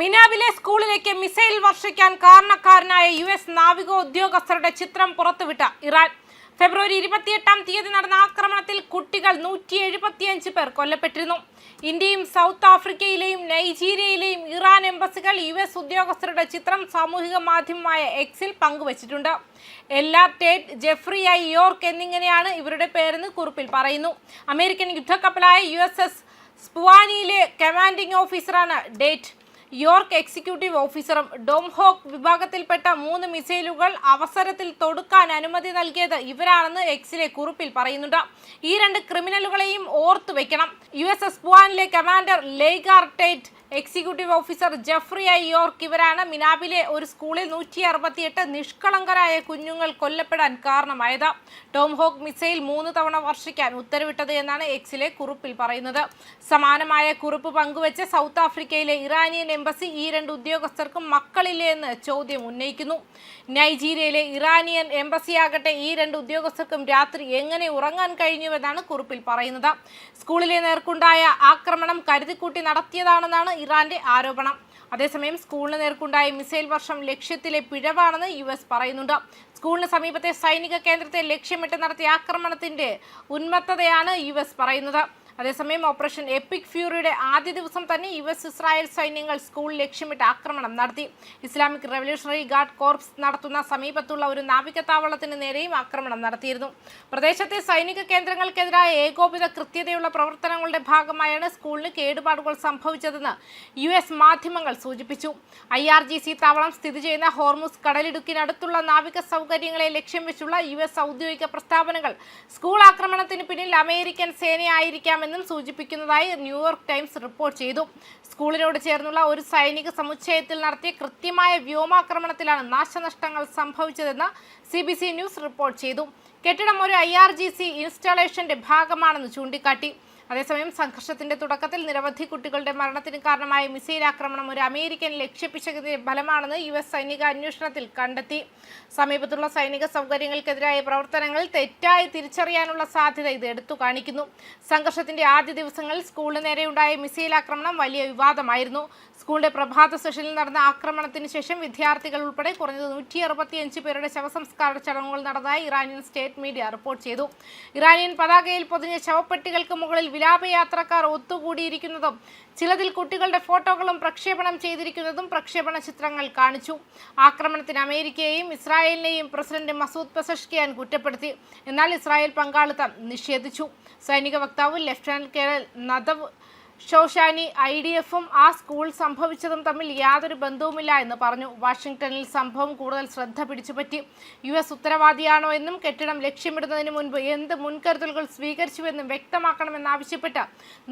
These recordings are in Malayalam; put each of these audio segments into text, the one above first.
മിനാബിലെ സ്കൂളിലേക്ക് മിസൈൽ വർഷിക്കാൻ കാരണക്കാരനായ US നാവിക ഉദ്യോഗസ്ഥരുടെ ചിത്രം പുറത്തുവിട്ട ഇറാൻ. ഫെബ്രുവരി 28-ാം തീയതി നടന്ന ആക്രമണത്തിൽ കുട്ടികൾ 175 പേർ കൊല്ലപ്പെട്ടിരുന്നു. ഇന്ത്യയും സൗത്ത് ആഫ്രിക്കയിലെയും നൈജീരിയയിലെയും ഇറാൻ എംബസികൾ US ഉദ്യോഗസ്ഥരുടെ ചിത്രം സാമൂഹിക മാധ്യമമായ എക്സിൽ പങ്കുവച്ചിട്ടുണ്ട്. എല്ല ടേറ്റ്, ജെഫ്രി ഐ യോർക്ക് എന്നിങ്ങനെയാണ് ഇവരുടെ പേരെന്ന് കുറിപ്പിൽ പറയുന്നു. അമേരിക്കൻ യുദ്ധക്കപ്പലായ USS സ്പുവാനിയിലെ കമാൻഡിംഗ് ഓഫീസറാണ് ഡേറ്റ്. യോർക്ക് എക്സിക്യൂട്ടീവ് ഓഫീസറും ഡോംഹോക്ക് വിഭാഗത്തിൽപ്പെട്ട 3 മിസൈലുകൾ അവസരത്തിൽ തൊടുക്കാൻ അനുമതി നൽകിയത് ഇവരാണെന്ന് എക്സിലെ കുറിപ്പിൽ പറയുന്നുണ്ട്. ഈ 2 ക്രിമിനലുകളെയും ഓർത്തു വെക്കണം. USS സ്പുവാനിലെ കമാൻഡർ ലേഗാർ Tate, executive officer Jeffrey I York ഇവരാണ് മിനാബിലെ ഒരു സ്കൂളിൽ 168 നിഷ്കളങ്കരായ കുഞ്ഞുങ്ങൾ കൊല്ലപ്പെടാൻ കാരണമായത്. ടോംഹോക്ക് മിസൈൽ 3 തവണ വർഷിക്കാൻ ഉത്തരവിട്ടത് എന്നാണ് എക്സിലെ കുറിപ്പിൽ പറയുന്നത്. സമാനമായ കുറിപ്പ് പങ്കുവെച്ച് സൗത്ത് ആഫ്രിക്കയിലെ ഇറാനിയൻ എംബസി ഈ 2 ഉദ്യോഗസ്ഥർക്കും മക്കളില്ലേ എന്ന് ചോദ്യം ഉന്നയിക്കുന്നു. നൈജീരിയയിലെ ഇറാനിയൻ എംബസിയാകട്ടെ ഈ 2 ഉദ്യോഗസ്ഥർക്കും രാത്രി എങ്ങനെ ഉറങ്ങാൻ കഴിഞ്ഞുവെന്നാണ് കുറിപ്പിൽ പറയുന്നത്. സ്കൂളിലെ നേർക്കുണ്ടായ ആക്രമണം കരുതിക്കൂട്ടി നടത്തിയതാണെന്നാണ് ഇറാന്റെ ആരോപണം. അതേസമയം സ്കൂളിന് നേർക്കുണ്ടായ മിസൈൽ വർഷം ലക്ഷ്യത്തിലെ പിഴവാണെന്ന് US പറയുന്നുണ്ട്. സ്കൂളിന് സമീപത്തെ സൈനിക കേന്ദ്രത്തെ ലക്ഷ്യമിട്ട് നടത്തിയ ആക്രമണത്തിന്റെ ഉന്മത്തതയാണ് US പറയുന്നത്. അതേസമയം ഓപ്പറേഷൻ എപ്പിക് ഫ്യൂറിയുടെ ആദ്യ ദിവസം തന്നെ US-ഇസ്രായേൽ സൈന്യങ്ങൾ സ്കൂൾ ലക്ഷ്യമിട്ട് ആക്രമണം നടത്തി. ഇസ്ലാമിക് റവല്യൂഷണറി ഗാർഡ് കോർപ്സ് നടത്തുന്ന സമീപത്തുള്ള ഒരു നാവികത്താവളത്തിന് നേരെയും ആക്രമണം നടത്തിയിരുന്നു. പ്രദേശത്തെ സൈനിക കേന്ദ്രങ്ങൾക്കെതിരായ ഏകോപിത കൃത്യതയുള്ള പ്രവർത്തനങ്ങളുടെ ഭാഗമായാണ് സ്കൂളിന് കേടുപാടുകൾ സംഭവിച്ചതെന്ന് US മാധ്യമങ്ങൾ സൂചിപ്പിച്ചു. IRGC താവളം സ്ഥിതി ചെയ്യുന്ന ഹോർമുസ് കടലിടുക്കിനടുത്തുള്ള നാവിക സൗകര്യങ്ങളെ ലക്ഷ്യം വെച്ചുള്ള US ഔദ്യോഗിക പ്രസ്താവനകൾ സ്കൂൾ ആക്രമണത്തിന് പിന്നിൽ അമേരിക്കൻ സേനയായിരിക്കാം എന്നും സൂചിപ്പിക്കുന്നതായി ന്യൂയോർക്ക് ടൈംസ് റിപ്പോർട്ട് ചെയ്തു. സ്കൂളിനോട് ചേർന്നുള്ള ഒരു സൈനിക സമുച്ചയത്തിൽ നടത്തിയ കൃത്യമായ വ്യോമാക്രമണത്തിലാണ് നാശനഷ്ടങ്ങൾ സംഭവിച്ചതെന്ന് CBC ന്യൂസ് റിപ്പോർട്ട് ചെയ്തു. കെട്ടിടം ഒരു IRGC ഇൻസ്റ്റാളേഷന്റെ ഭാഗമാണെന്ന് ചൂണ്ടിക്കാട്ടി. അതേസമയം സംഘർഷത്തിന്റെ തുടക്കത്തിൽ നിരവധി കുട്ടികളുടെ മരണത്തിന് കാരണമായ മിസൈൽ ആക്രമണം ഒരു അമേരിക്കൻ ലക്ഷ്യപിശകിന്റെ ഫലമാണെന്ന് US സൈനിക അന്വേഷണത്തിൽ കണ്ടെത്തി. സമീപത്തുള്ള സൈനിക സൗകര്യങ്ങൾക്കെതിരായ പ്രവർത്തനങ്ങൾ തെറ്റായി തിരിച്ചറിയാനുള്ള സാധ്യത ഇത് എടുത്തു കാണിക്കുന്നു. സംഘർഷത്തിന്റെ ആദ്യ ദിവസങ്ങളിൽ സ്കൂളിന് നേരെയുണ്ടായ മിസൈൽ ആക്രമണം വലിയ വിവാദമായിരുന്നു. സ്കൂളിന്റെ പ്രഭാത സെഷനിൽ നടന്ന ആക്രമണത്തിന് ശേഷം വിദ്യാർത്ഥികൾ ഉൾപ്പെടെ കുറഞ്ഞത് 165 പേരുടെ ശവസംസ്കാര ചടങ്ങുകൾ നടന്നതായി ഇറാനിയൻ സ്റ്റേറ്റ് മീഡിയ റിപ്പോർട്ട് ചെയ്തു. ഇറാനിയൻ പതാകയിൽ പൊതിഞ്ഞ ശവപ്പെട്ടികൾക്ക് മുകളിൽ വിലാപയാത്രക്കാർ ഒത്തുകൂടിയിരിക്കുന്നതും ചിലതിൽ കുട്ടികളുടെ ഫോട്ടോകളും പ്രക്ഷേപണം ചെയ്തിരിക്കുന്നതും പ്രക്ഷേപണ ചിത്രങ്ങൾ കാണിച്ചു. ആക്രമണത്തിന് അമേരിക്കയെയും ഇസ്രായേലിനെയും പ്രസിഡന്റ് മസൂദ് പെസഷ്കിയാൻ കുറ്റപ്പെടുത്തി. എന്നാൽ ഇസ്രായേൽ പങ്കാളിത്തം നിഷേധിച്ചു. സൈനിക വക്താവ് ലഫ്റ്റനന്റ് കേണൽ നദവ് ഷോഷാനി IDF-ഉം ആ സ്കൂൾ സംഭവിച്ചതും തമ്മിൽ യാതൊരു ബന്ധവുമില്ല എന്ന് പറഞ്ഞു. വാഷിംഗ്ടണിൽ സംഭവം കൂടുതൽ ശ്രദ്ധ പിടിച്ചുപറ്റി. US ഉത്തരവാദിയാണോ എന്നും കെട്ടിടം ലക്ഷ്യമിടുന്നതിന് മുൻപ് എന്ത് മുൻകരുതലുകൾ സ്വീകരിച്ചുവെന്നും വ്യക്തമാക്കണമെന്നാവശ്യപ്പെട്ട്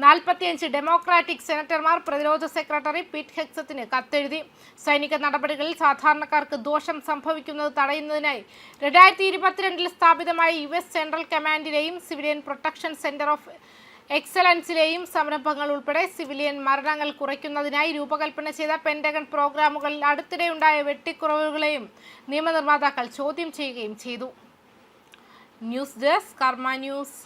45 ഡെമോക്രാറ്റിക് സെനറ്റർമാർ പ്രതിരോധ സെക്രട്ടറി പീറ്റ് ഹെഗ്സത്തിന് കത്തെഴുതി. സൈനിക നടപടികളിൽ സാധാരണക്കാർക്ക് ദോഷം സംഭവിക്കുന്നത് തടയുന്നതിനായി 2022-ൽ സ്ഥാപിതമായ US സെൻട്രൽ കമാൻഡിലെയും സിവിലിയൻ പ്രൊട്ടക്ഷൻ സെന്റർ ഓഫ് എക്സലൻസിലെയും സംരംഭങ്ങൾ ഉൾപ്പെടെ സിവിലിയൻ മരണങ്ങൾ കുറയ്ക്കുന്നതിനായി രൂപകൽപ്പന ചെയ്ത പെന്റഗൺ പ്രോഗ്രാമുകളിൽ അടുത്തിടെയുണ്ടായ വെട്ടിക്കുറവുകളെയും നിയമനിർമ്മാതാക്കൾ ചോദ്യം ചെയ്യുകയും ചെയ്തു. ന്യൂസ് ഡെസ്ക് കർമ്മ ന്യൂസ്.